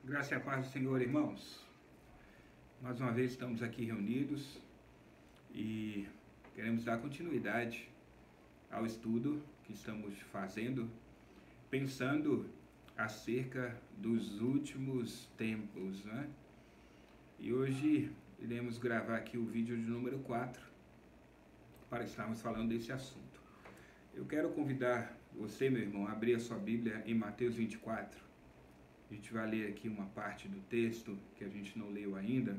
Graça e a paz do Senhor, irmãos. Mais uma vez estamos aqui reunidos e queremos dar continuidade ao estudo que estamos fazendo, pensando acerca dos últimos tempos, né? E hoje iremos gravar aqui o vídeo de número 4 para estarmos falando desse assunto. Eu quero convidar você, meu irmão, a abrir a sua Bíblia em Mateus 24. A gente vai ler aqui uma parte do texto que a gente não leu ainda.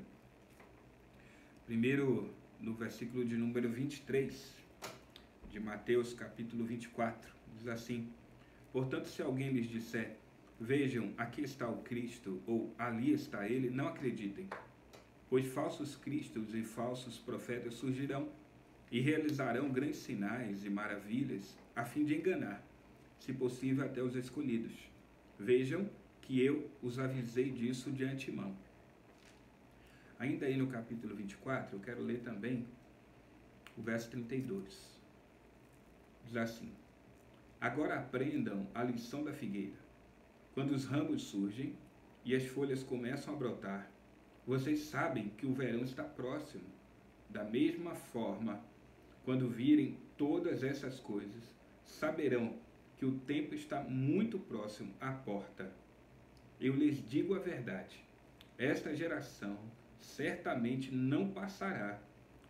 Primeiro, no versículo de número 23, de Mateus capítulo 24, diz assim: Portanto, se alguém lhes disser, vejam, aqui está o Cristo, ou ali está ele, não acreditem, pois falsos cristos e falsos profetas surgirão e realizarão grandes sinais e maravilhas, a fim de enganar, se possível, até os escolhidos. Vejam que eu os avisei disso de antemão. Ainda aí no capítulo 24, eu quero ler também o verso 32. Diz assim: Agora aprendam a lição da figueira. Quando os ramos surgem e as folhas começam a brotar, vocês sabem que o verão está próximo. Da mesma forma, quando virem todas essas coisas, saberão que o tempo está muito próximo à porta. Eu lhes digo a verdade, esta geração certamente não passará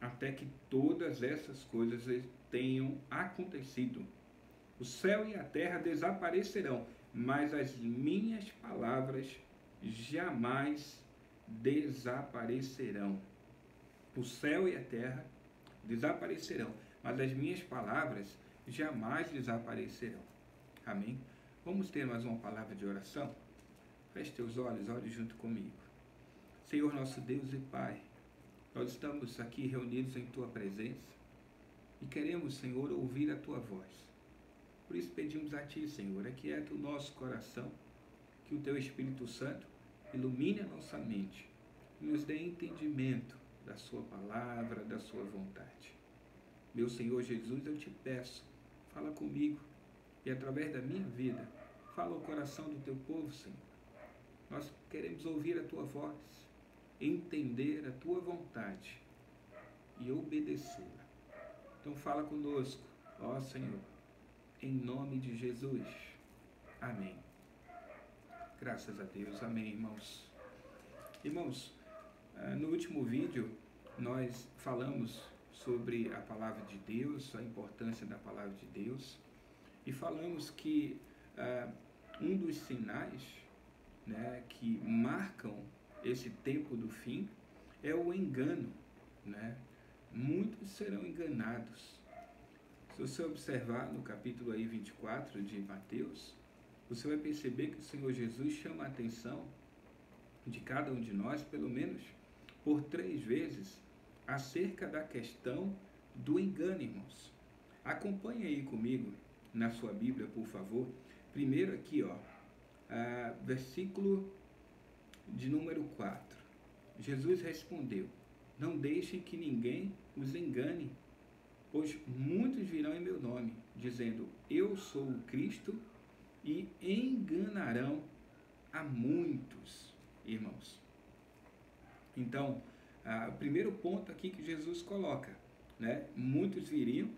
até que todas essas coisas tenham acontecido. O céu e a terra desaparecerão, mas as minhas palavras jamais desaparecerão. O céu e a terra desaparecerão, mas as minhas palavras jamais desaparecerão. Amém? Vamos ter mais uma palavra de oração? Feche teus olhos, ore junto comigo. Senhor nosso Deus e Pai, nós estamos aqui reunidos em Tua presença e queremos, Senhor, ouvir a Tua voz. Por isso pedimos a Ti, Senhor, aquieta o nosso coração, que o Teu Espírito Santo ilumine a nossa mente e nos dê entendimento da Sua palavra, da Sua vontade. Meu Senhor Jesus, eu Te peço, fala comigo e através da minha vida, fala ao coração do Teu povo, Senhor. Nós queremos ouvir a Tua voz, entender a Tua vontade e obedecê-la. Então fala conosco, ó Senhor, em nome de Jesus. Amém. Graças a Deus. Amém, irmãos. Irmãos, no último vídeo nós falamos sobre a palavra de Deus, a importância da palavra de Deus, e falamos que um dos sinais, né, que marcam esse tempo do fim é o engano, né? Muitos serão enganados. Se você observar no capítulo aí 24 de Mateus, você vai perceber que o Senhor Jesus chama a atenção de cada um de nós, pelo menos por 3 vezes, acerca da questão do engano, irmãos. Acompanhe aí comigo na sua Bíblia, por favor. Primeiro aqui, ó, versículo de número 4. Jesus respondeu: Não deixem que ninguém os engane, pois muitos virão em meu nome, dizendo, eu sou o Cristo, e enganarão a muitos, irmãos. Então, o primeiro ponto aqui que Jesus coloca, né? Muitos viriam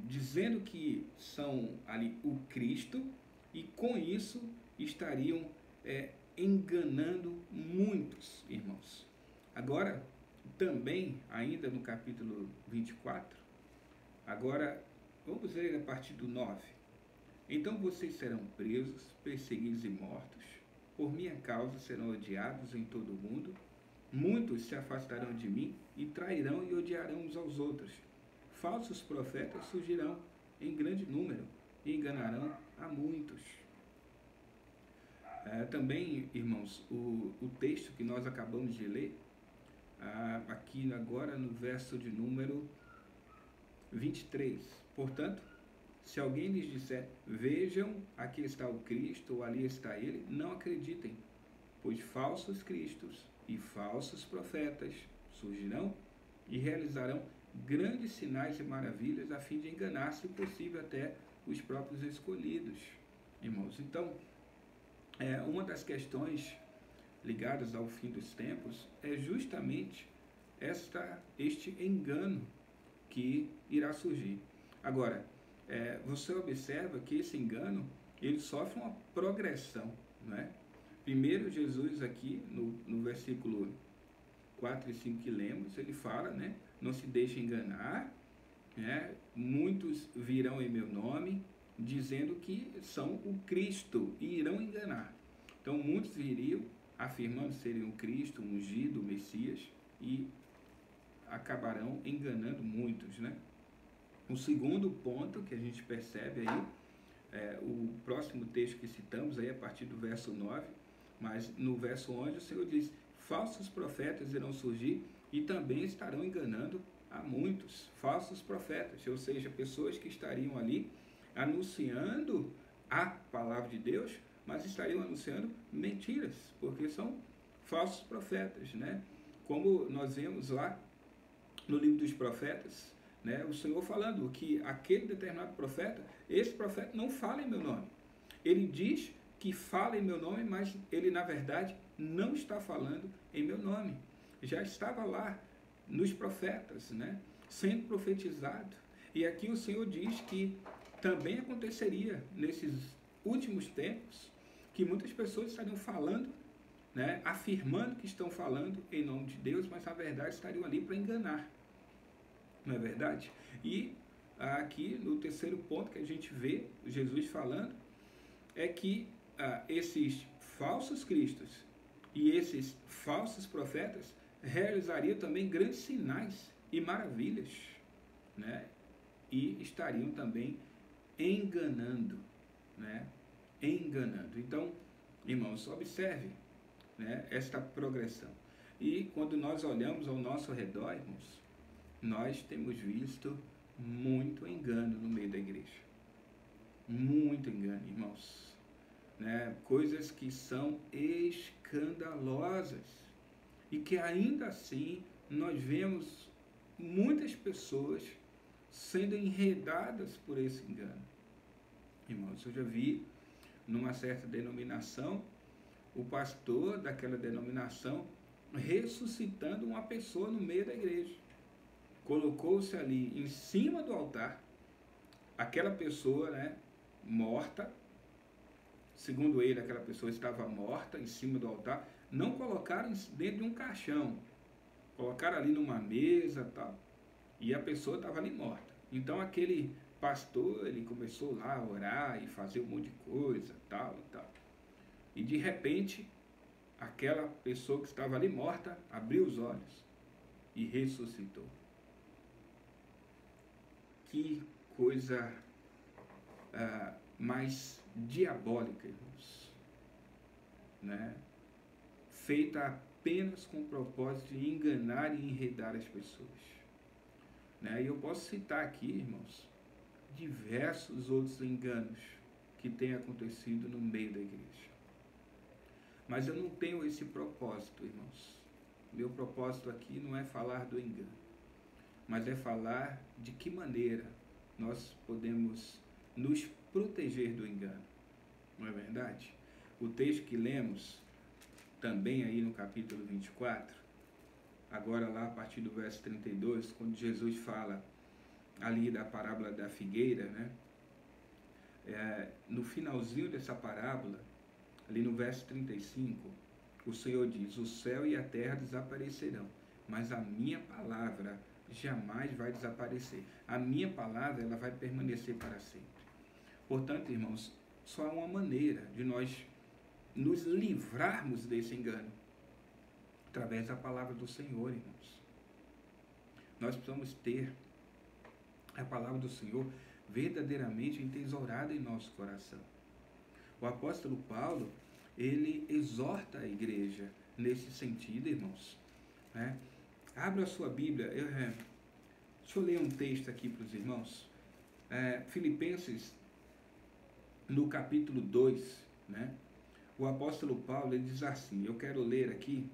dizendo que são ali o Cristo, e com isso estariam enganando muitos, irmãos. Agora, também, ainda no capítulo 24, agora, vamos ler a partir do 9. Então vocês serão presos, perseguidos e mortos, por minha causa serão odiados em todo o mundo, muitos se afastarão de mim e trairão e odiarão uns aos outros. Falsos profetas surgirão em grande número e enganarão a muitos. Também, irmãos, o texto que nós acabamos de ler, aqui agora no verso de número 23. Portanto, se alguém lhes disser, vejam, aqui está o Cristo, ou ali está ele, não acreditem, pois falsos cristos e falsos profetas surgirão e realizarão grandes sinais e maravilhas, a fim de enganar, se possível, até os próprios escolhidos, irmãos. Então, uma das questões ligadas ao fim dos tempos, é justamente este engano que irá surgir. Agora, você observa que esse engano, ele sofre uma progressão, né? Primeiro, Jesus aqui, no versículo 4 e 5 que lemos, ele fala, né? Não se deixe enganar, né? Muitos virão em meu nome, dizendo que são o Cristo, e irão enganar. Então, muitos viriam afirmando serem o Cristo, o ungido, o Messias, e acabarão enganando muitos, né? O segundo ponto que a gente percebe aí, o próximo texto que citamos aí, a partir do verso 9, mas no verso 11 o Senhor diz: falsos profetas irão surgir e também estarão enganando a muitos. Falsos profetas, ou seja, pessoas que estariam ali anunciando a palavra de Deus, mas estariam anunciando mentiras, porque são falsos profetas, né? Como nós vemos lá no livro dos profetas, né, o Senhor falando que aquele determinado profeta, esse profeta não fala em meu nome. Ele diz que fala em meu nome, mas ele na verdade não está falando em meu nome. Já estava lá nos profetas, né, sendo profetizado. E aqui o Senhor diz que também aconteceria nesses últimos tempos, que muitas pessoas estariam falando, né, afirmando que estão falando em nome de Deus, mas na verdade estariam ali para enganar. Não é verdade? E aqui no terceiro ponto que a gente vê Jesus falando é que esses falsos cristos e esses falsos profetas realizariam também grandes sinais e maravilhas, né? E estariam também enganando, né? Enganando. Então, irmãos, observe, né, esta progressão. E quando nós olhamos ao nosso redor, irmãos, nós temos visto muito engano no meio da igreja. Muito engano, irmãos. Né? Coisas que são escandalosas. E que ainda assim nós vemos muitas pessoas sendo enredadas por esse engano. Irmãos, eu já vi numa certa denominação, o pastor daquela denominação ressuscitando uma pessoa no meio da igreja. Colocou-se ali em cima do altar, aquela pessoa, né, morta, segundo ele, aquela pessoa estava morta em cima do altar, não colocaram dentro de um caixão, colocaram ali numa mesa, tal, e a pessoa estava ali morta. Então aquele pastor, ele começou lá a orar e fazer um monte de coisa, tal e tal. E de repente, aquela pessoa que estava ali morta, abriu os olhos e ressuscitou. Que coisa mais diabólica, irmãos, né? Feita apenas com o propósito de enganar e enredar as pessoas, né? E eu posso citar aqui, irmãos, diversos outros enganos que têm acontecido no meio da igreja. Mas eu não tenho esse propósito, irmãos. Meu propósito aqui não é falar do engano, mas é falar de que maneira nós podemos nos proteger do engano. Não é verdade? O texto que lemos também aí no capítulo 24, agora lá a partir do verso 32, quando Jesus fala ali da parábola da figueira, né? No finalzinho dessa parábola, ali no verso 35, o Senhor diz: o céu e a terra desaparecerão, mas a minha palavra jamais vai desaparecer. A minha palavra, ela vai permanecer para sempre. Portanto, irmãos, só há uma maneira de nós nos livrarmos desse engano, através da palavra do Senhor, irmãos. Nós precisamos ter a palavra do Senhor verdadeiramente entesourada em nosso coração. O apóstolo Paulo, ele exorta a igreja nesse sentido, irmãos, né? Abra a sua Bíblia. Deixa eu ler um texto aqui para os irmãos. Filipenses, no capítulo 2, né? O apóstolo Paulo, ele diz assim, eu quero ler aqui,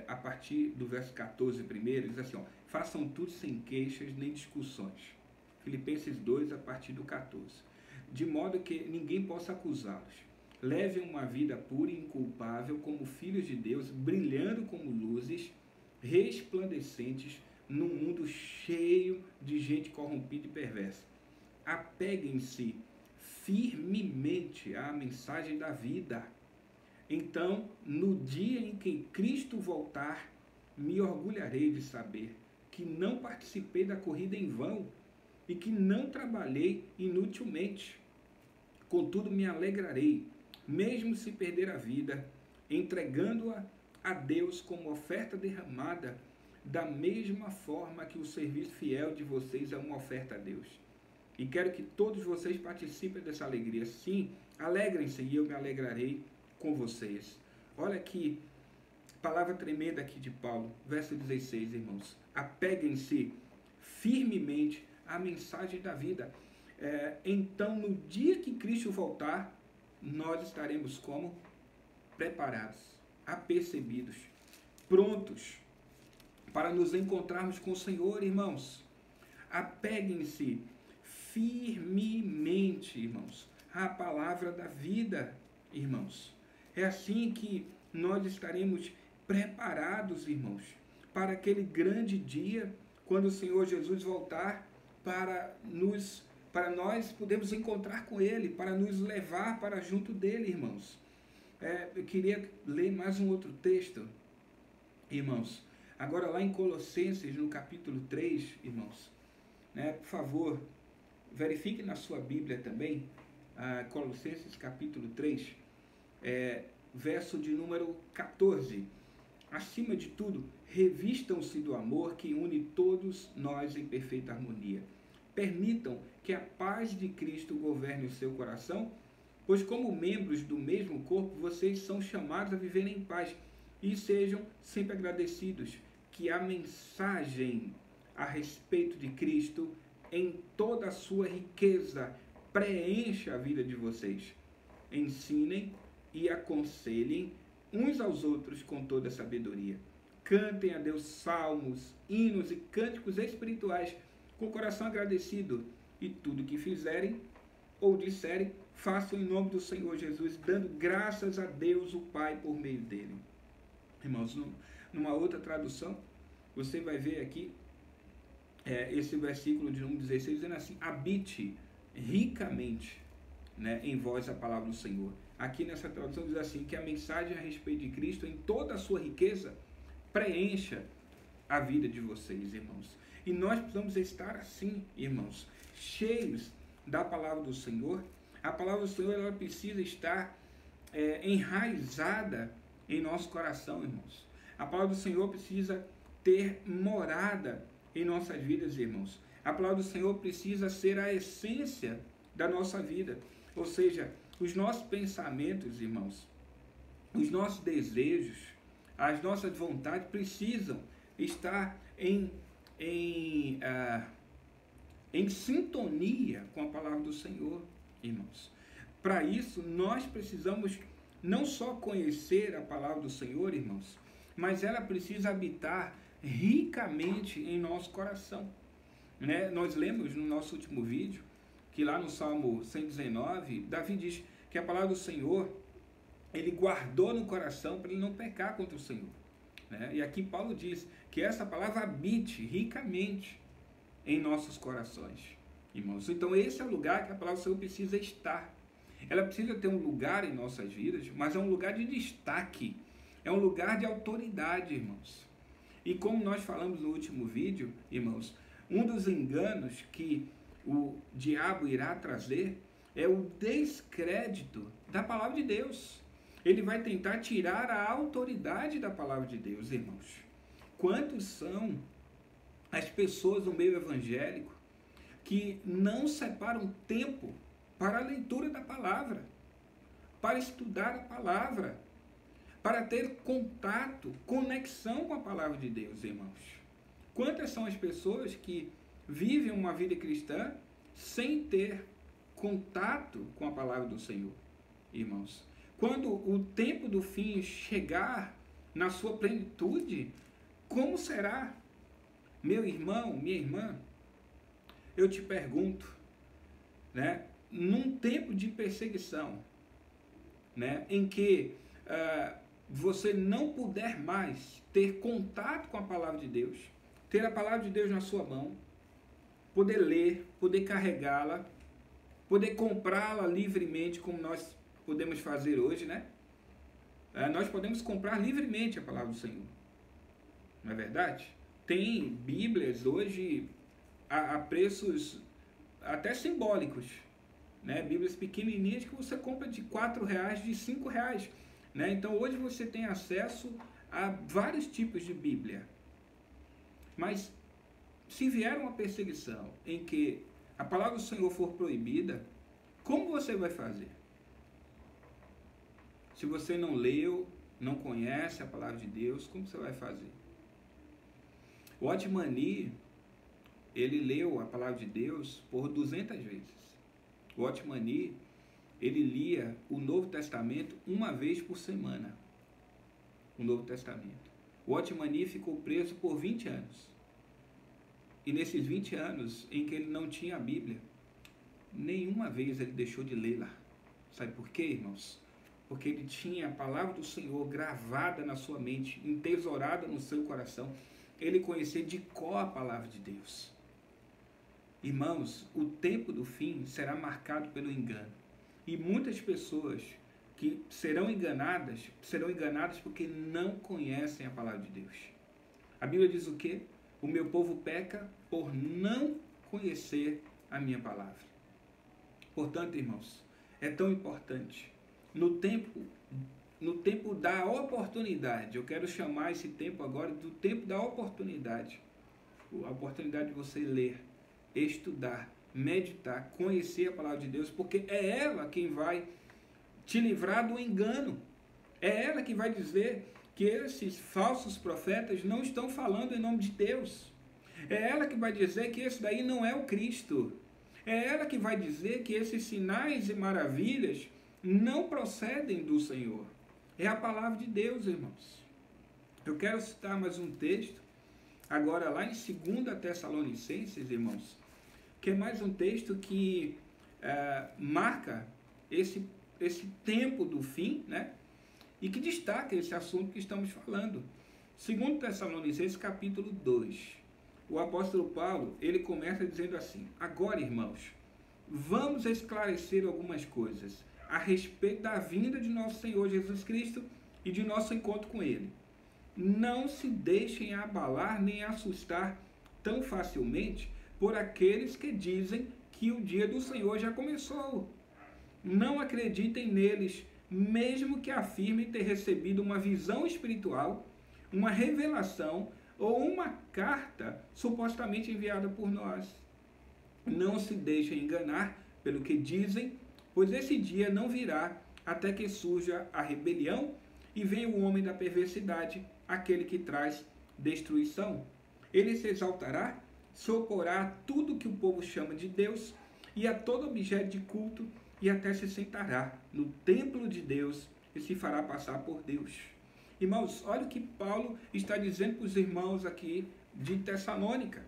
a partir do verso 14 primeiro, ele diz assim, ó, façam tudo sem queixas nem discussões. Filipenses 2, a partir do 14. De modo que ninguém possa acusá-los, levem uma vida pura e inculpável como filhos de Deus, brilhando como luzes resplandecentes num mundo cheio de gente corrompida e perversa. Apeguem-se firmemente à mensagem da vida. Então, no dia em que Cristo voltar, me orgulharei de saber que não participei da corrida em vão e que não trabalhei inutilmente. Contudo, me alegrarei, mesmo se perder a vida, entregando-a a Deus como oferta derramada, da mesma forma que o serviço fiel de vocês é uma oferta a Deus. E quero que todos vocês participem dessa alegria. Sim, alegrem-se e eu me alegrarei com vocês. Olha que palavra tremenda aqui de Paulo, verso 16, irmãos. Apeguem-se firmemente à mensagem da vida. Então, no dia que Cristo voltar, nós estaremos como? Preparados, apercebidos, prontos para nos encontrarmos com o Senhor, irmãos. Apeguem-se firmemente, irmãos, à palavra da vida, irmãos. É assim que nós estaremos preparados, irmãos, para aquele grande dia, quando o Senhor Jesus voltar, para nós podermos encontrar com Ele, para nos levar para junto dEle, irmãos. Eu queria ler mais um outro texto, irmãos. Agora lá em Colossenses, no capítulo 3, irmãos, por favor, verifique na sua Bíblia também, Colossenses capítulo 3, verso de número 14. Acima de tudo, revistam-se do amor que une todos nós em perfeita harmonia. Permitam que a paz de Cristo governe o seu coração, pois como membros do mesmo corpo, vocês são chamados a viver em paz e sejam sempre agradecidos. Que a mensagem a respeito de Cristo, em toda a sua riqueza, preencha a vida de vocês. Ensinem e aconselhem uns aos outros com toda a sabedoria. Cantem a Deus salmos, hinos e cânticos espirituais com o coração agradecido, e tudo que fizerem ou disserem, façam em nome do Senhor Jesus, dando graças a Deus o Pai por meio dele. Irmãos, numa outra tradução, você vai ver aqui esse versículo de número 16, dizendo assim: habite ricamente, em vós a palavra do Senhor. Aqui nessa tradução diz assim, que a mensagem a respeito de Cristo, em toda a sua riqueza, preencha a vida de vocês, irmãos. E nós precisamos estar assim, irmãos, cheios da palavra do Senhor. A palavra do Senhor, ela precisa estar enraizada em nosso coração, irmãos. A palavra do Senhor precisa ter morada em nossas vidas, irmãos. A palavra do Senhor precisa ser a essência da nossa vida. Ou seja, os nossos pensamentos, irmãos, os nossos desejos, as nossas vontades precisam estar em sintonia com a palavra do Senhor, irmãos. Para isso, nós precisamos não só conhecer a palavra do Senhor, irmãos, mas ela precisa habitar ricamente em nosso coração. Nós lemos no nosso último vídeo que lá no Salmo 119, Davi diz que a palavra do Senhor, ele guardou no coração para ele não pecar contra o Senhor. E aqui Paulo diz que essa palavra habite ricamente em nossos corações, irmãos. Então esse é o lugar que a palavra do Senhor precisa estar. Ela precisa ter um lugar em nossas vidas, mas é um lugar de destaque, é um lugar de autoridade, irmãos. E como nós falamos no último vídeo, irmãos, um dos enganos que o diabo irá trazer é o descrédito da palavra de Deus. Ele vai tentar tirar a autoridade da palavra de Deus, irmãos. Quantos são as pessoas do meio evangélico que não separam tempo para a leitura da palavra, para estudar a palavra, para ter contato, conexão com a palavra de Deus, irmãos? Quantas são as pessoas que vivem uma vida cristã sem ter contato com a palavra do Senhor, irmãos? Quando o tempo do fim chegar na sua plenitude, como será? Meu irmão, minha irmã, eu te pergunto, num tempo de perseguição, né, em que você não puder mais ter contato com a palavra de Deus, ter a palavra de Deus na sua mão, poder ler, poder carregá-la, poder comprá-la livremente, como nós podemos fazer hoje, né? Nós podemos comprar livremente a palavra do Senhor, não é verdade? Tem Bíblias hoje a preços até simbólicos, né? Bíblias pequenininhas que você compra de R$4, de R$5, né? Então hoje você tem acesso a vários tipos de Bíblia. Mas se vier uma perseguição em que a palavra do Senhor for proibida, como você vai fazer? Se você não leu, não conhece a palavra de Deus, como você vai fazer? O Watchman Nee, ele leu a palavra de Deus por 200 vezes. O Watchman Nee, ele lia o Novo Testamento uma vez por semana. O Novo Testamento. O Watchman Nee ficou preso por 20 anos. E nesses 20 anos em que ele não tinha a Bíblia, nenhuma vez ele deixou de lê-la. Sabe por quê, irmãos? Porque ele tinha a palavra do Senhor gravada na sua mente, entesourada no seu coração. Ele conhecia de cor a palavra de Deus. Irmãos, o tempo do fim será marcado pelo engano. E muitas pessoas que serão enganadas porque não conhecem a palavra de Deus. A Bíblia diz o quê? O meu povo peca por não conhecer a minha palavra. Portanto, irmãos, é tão importante. No tempo da oportunidade, eu quero chamar esse tempo agora do tempo da oportunidade. A oportunidade de você ler, estudar, meditar, conhecer a palavra de Deus, porque é ela quem vai te livrar do engano. É ela que vai dizer que esses falsos profetas não estão falando em nome de Deus. É ela que vai dizer que esse daí não é o Cristo. É ela que vai dizer que esses sinais e maravilhas não procedem do Senhor. É a palavra de Deus, irmãos. Eu quero citar mais um texto, agora lá em 2 Tessalonicenses, irmãos, que é mais um texto que marca esse tempo do fim, né? E que destaca esse assunto que estamos falando. 2 Tessalonicenses capítulo 2. O apóstolo Paulo, ele começa dizendo assim: agora, irmãos, vamos esclarecer algumas coisas a respeito da vinda de nosso Senhor Jesus Cristo e de nosso encontro com Ele. Não se deixem abalar nem assustar tão facilmente por aqueles que dizem que o dia do Senhor já começou. Não acreditem neles, mesmo que afirmem ter recebido uma visão espiritual, uma revelação ou uma carta supostamente enviada por nós. Não se deixem enganar pelo que dizem, pois esse dia não virá até que surja a rebelião e venha o homem da perversidade, aquele que traz destruição. Ele se exaltará, se oporá a tudo que o povo chama de Deus e a todo objeto de culto, e até se sentará no templo de Deus e se fará passar por Deus. Irmãos, olha o que Paulo está dizendo para os irmãos aqui de Tessalônica.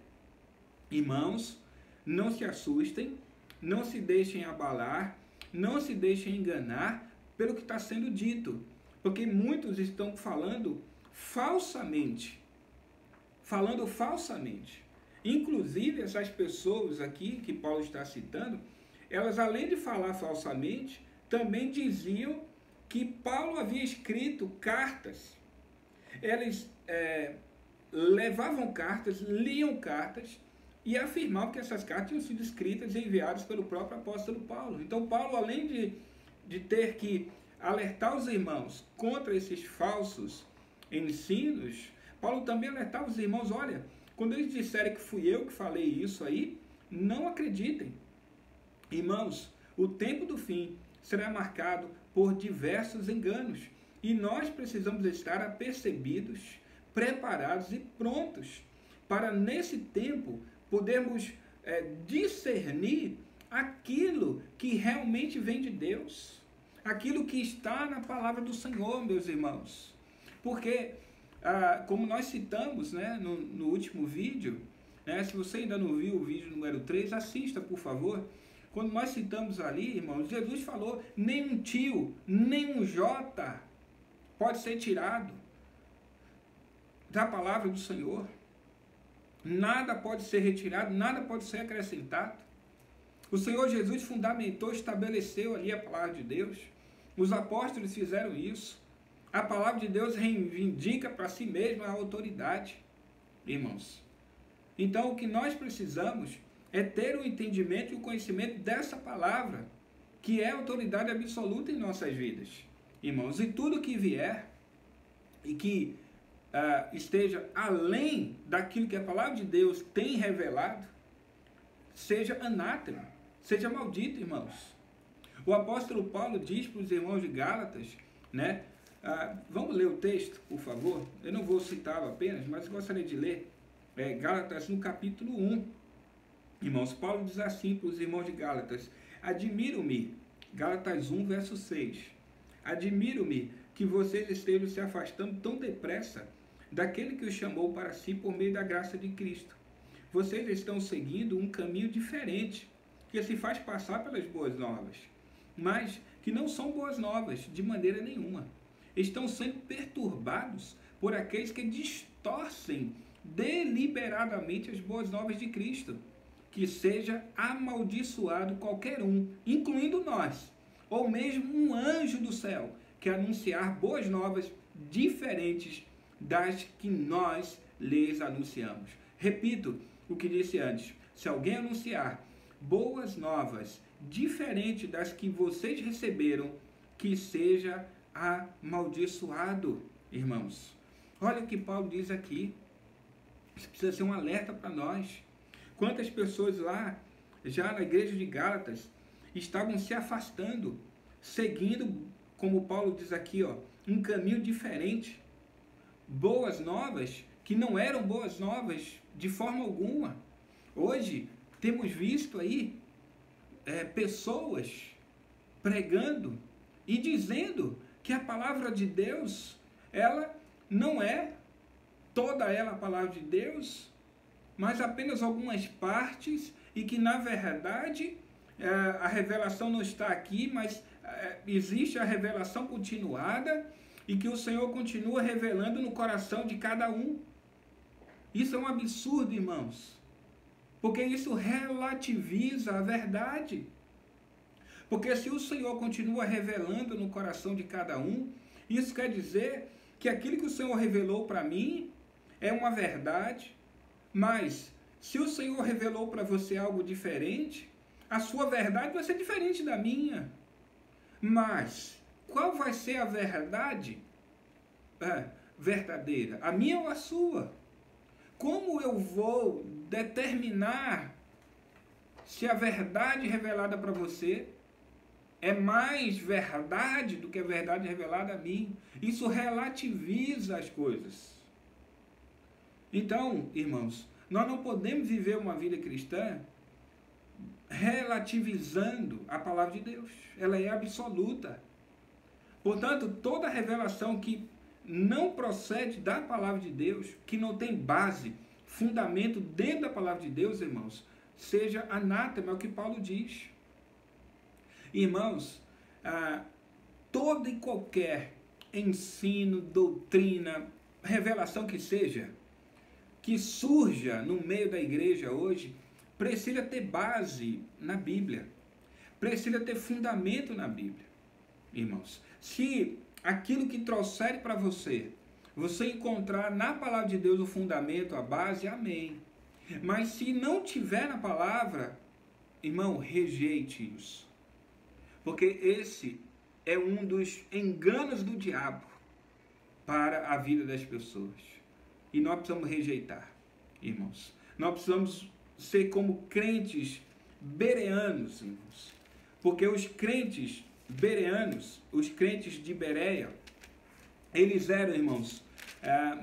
Irmãos, não se assustem, não se deixem abalar, não se deixem enganar pelo que está sendo dito, porque muitos estão falando falsamente. Inclusive, essas pessoas aqui que Paulo está citando, elas, além de falar falsamente, também diziam que Paulo havia escrito cartas. Eles levavam cartas, liam cartas e afirmavam que essas cartas tinham sido escritas e enviadas pelo próprio apóstolo Paulo. Então, Paulo, além de ter que alertar os irmãos contra esses falsos ensinos, Paulo também alertava os irmãos: olha, quando eles disserem que fui eu que falei isso aí, não acreditem. Irmãos, o tempo do fim será marcado por diversos enganos e nós precisamos estar apercebidos, preparados e prontos para, nesse tempo, podermos discernir aquilo que realmente vem de Deus, aquilo que está na palavra do Senhor, meus irmãos. Porque, como nós citamos, né, no último vídeo, né, se você ainda não viu o vídeo número 3, assista, por favor. quando nós citamos ali, irmãos, Jesus falou, nem um tio, nem um jota pode ser tirado da palavra do Senhor. Nada pode ser retirado, nada pode ser acrescentado. O Senhor Jesus fundamentou, estabeleceu ali a palavra de Deus. Os apóstolos fizeram isso. A palavra de Deus reivindica para si mesma a autoridade, irmãos. Então, o que nós precisamos é ter o entendimento e o conhecimento dessa palavra, que é a autoridade absoluta em nossas vidas, irmãos. E tudo que vier e que esteja além daquilo que a palavra de Deus tem revelado, seja anátema, seja maldito, irmãos. O apóstolo Paulo diz para os irmãos de Gálatas, né? Vamos ler o texto, por favor? Eu não vou citá-lo apenas, mas gostaria de ler Gálatas no capítulo 1. Irmãos, Paulo diz assim para os irmãos de Gálatas: admiro-me, Gálatas 1, verso 6, admiro-me que vocês estejam se afastando tão depressa daquele que os chamou para si por meio da graça de Cristo. Vocês estão seguindo um caminho diferente, que se faz passar pelas boas novas, mas que não são boas novas de maneira nenhuma. Estão sendo perturbados por aqueles que distorcem deliberadamente as boas novas de Cristo. Que seja amaldiçoado qualquer um, incluindo nós, ou mesmo um anjo do céu, que anunciar boas novas diferentes das que nós lhes anunciamos. Repito o que disse antes: se alguém anunciar boas novas diferentes das que vocês receberam, que seja amaldiçoado, irmãos. Olha o que Paulo diz aqui. Isso precisa ser um alerta para nós. Quantas pessoas lá, já na igreja de Gálatas, estavam se afastando, seguindo, como Paulo diz aqui, um caminho diferente. Boas novas que não eram boas novas de forma alguma. Hoje, temos visto aí pessoas pregando e dizendo que a palavra de Deus, ela não é toda ela a palavra de Deus, mas apenas algumas partes, e que na verdade a revelação não está aqui, mas existe a revelação continuada, e que o Senhor continua revelando no coração de cada um. Isso é um absurdo, irmãos, porque isso relativiza a verdade. Porque se o Senhor continua revelando no coração de cada um, isso quer dizer que aquilo que o Senhor revelou para mim é uma verdade, mas se o Senhor revelou para você algo diferente, a sua verdade vai ser diferente da minha. Mas qual vai ser a verdade verdadeira? A minha ou a sua? Como eu vou determinar se a verdade revelada para você é mais verdade do que a verdade revelada a mim? Isso relativiza as coisas. Então, irmãos, nós não podemos viver uma vida cristã relativizando a palavra de Deus. Ela é absoluta. Portanto, toda revelação que não procede da palavra de Deus, que não tem base, fundamento dentro da palavra de Deus, irmãos, seja anátema, é o que Paulo diz. Irmãos, todo e qualquer ensino, doutrina, revelação que seja, que surja no meio da igreja hoje, precisa ter base na Bíblia, precisa ter fundamento na Bíblia, irmãos. Se aquilo que trouxer para você, você encontrar na palavra de Deus o fundamento, a base, amém. Mas se não tiver na palavra, irmão, rejeite isso. Porque esse é um dos enganos do diabo para a vida das pessoas. E nós precisamos rejeitar, irmãos. Nós precisamos ser como crentes bereanos, irmãos. Porque os crentes bereanos, os crentes de Bereia, eles eram, irmãos,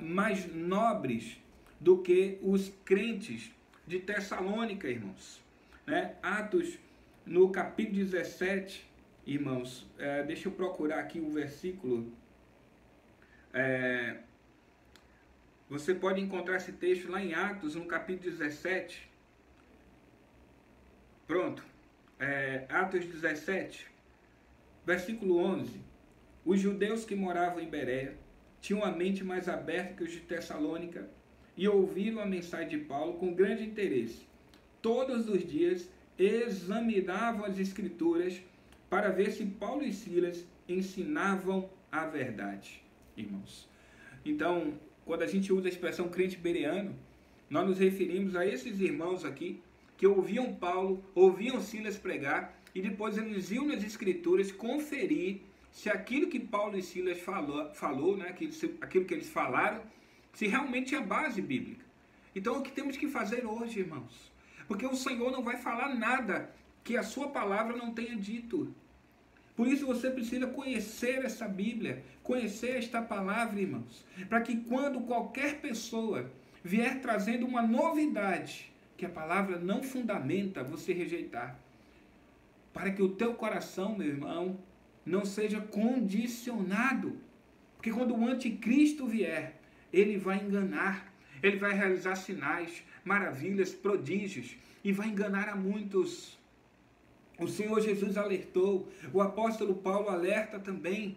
mais nobres do que os crentes de Tessalônica, irmãos. Atos, no capítulo 17, irmãos, deixa eu procurar aqui o versículo. Você pode encontrar esse texto lá em Atos, no capítulo 17. Pronto. Atos 17, versículo 11, os judeus que moravam em Bereia tinham a mente mais aberta que os de Tessalônica e ouviram a mensagem de Paulo com grande interesse. Todos os dias examinavam as escrituras para ver se Paulo e Silas ensinavam a verdade, irmãos. Então, quando a gente usa a expressão crente bereano, nós nos referimos a esses irmãos aqui que ouviam Paulo, ouviam Silas pregar e depois eles iam nas escrituras conferir se aquilo que Paulo e Silas falou, né, aquilo que eles falaram, se realmente tinha base bíblica. Então, o que temos que fazer hoje, irmãos? Porque o Senhor não vai falar nada que a sua palavra não tenha dito. Por isso você precisa conhecer essa Bíblia, conhecer esta palavra, irmãos, para que quando qualquer pessoa vier trazendo uma novidade que a palavra não fundamenta, você rejeitar. Para que o teu coração, meu irmão, não seja condicionado. Porque quando o anticristo vier, ele vai enganar, ele vai realizar sinais, maravilhas, prodígios, e vai enganar a muitos. O Senhor Jesus alertou, o apóstolo Paulo alerta também,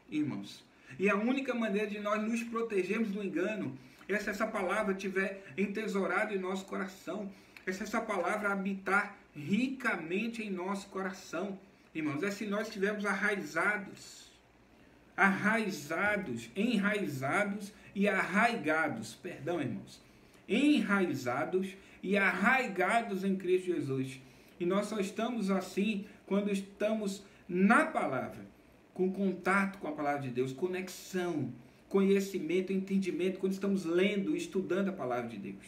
irmãos. E a única maneira de nós nos protegermos do engano é se essa palavra estiver entesourada em nosso coração, é se essa palavra habitar ricamente em nosso coração, irmãos. É se nós estivermos enraizados e arraigados, irmãos, enraizados e arraigados em Cristo Jesus. E nós só estamos assim quando estamos na palavra, com contato com a palavra de Deus, conexão, conhecimento, entendimento, quando estamos lendo e estudando a palavra de Deus.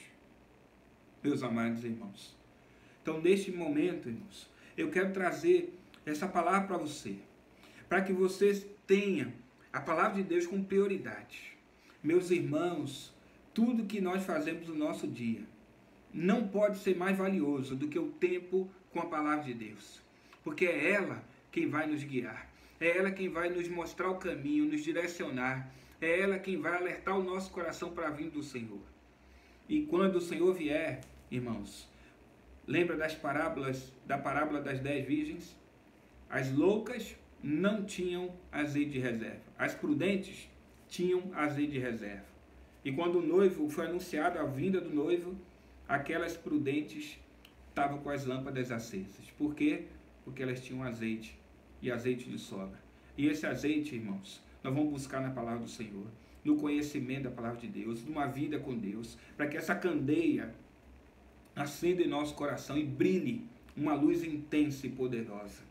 Meus amados irmãos. Então, neste momento, irmãos, eu quero trazer essa palavra para você, para que vocês tenham a palavra de Deus com prioridade. Meus irmãos, tudo que nós fazemos no nosso dia não pode ser mais valioso do que o tempo com a palavra de Deus, porque é ela quem vai nos guiar, é ela quem vai nos mostrar o caminho, nos direcionar, é ela quem vai alertar o nosso coração para a vinda do Senhor. E quando o Senhor vier, irmãos, lembra da parábola das 10 virgens? As loucas não tinham azeite de reserva, as prudentes tinham azeite de reserva. E quando o noivo foi anunciado a vinda do noivo, aquelas prudentes estavam com as lâmpadas acesas. Por quê? Porque elas tinham azeite, e azeite de sobra. E esse azeite, irmãos, nós vamos buscar na palavra do Senhor, no conhecimento da palavra de Deus, numa vida com Deus, para que essa candeia acenda em nosso coração e brilhe uma luz intensa e poderosa.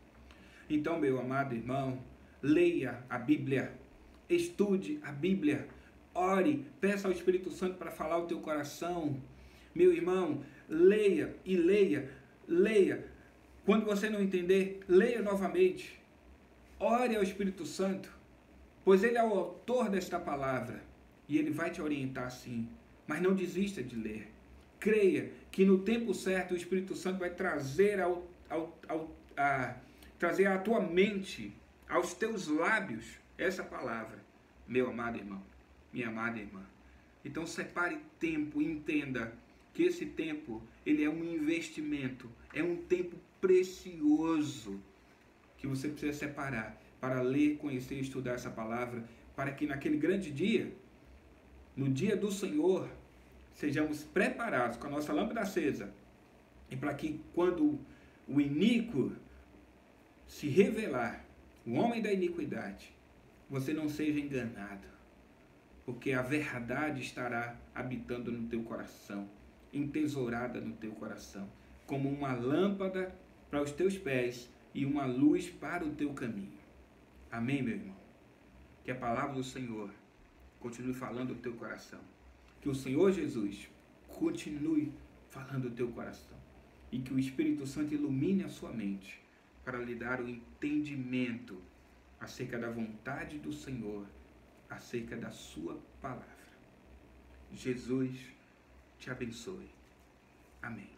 Então, meu amado irmão, leia a Bíblia, estude a Bíblia, ore, peça ao Espírito Santo para falar o teu coração. Meu irmão, leia e leia, leia. Quando você não entender, leia novamente. Ore ao Espírito Santo, pois ele é o autor desta palavra e ele vai te orientar sim. Mas não desista de ler. Creia que no tempo certo o Espírito Santo vai trazer trazer à tua mente, aos teus lábios, essa palavra, meu amado irmão, minha amada irmã. Então separe tempo e entenda que esse tempo, ele é um investimento, é um tempo precioso que você precisa separar para ler, conhecer e estudar essa palavra, para que naquele grande dia, no dia do Senhor, sejamos preparados com a nossa lâmpada acesa, e para que quando o iníquo se revelar, o homem da iniquidade, você não seja enganado, porque a verdade estará habitando no teu coração, entesourada no teu coração, como uma lâmpada para os teus pés e uma luz para o teu caminho. Amém, meu irmão? Que a palavra do Senhor continue falando o teu coração. Que o Senhor Jesus continue falando o teu coração. E que o Espírito Santo ilumine a sua mente para lhe dar o entendimento acerca da vontade do Senhor, acerca da sua palavra. Jesus te abençoe. Amém.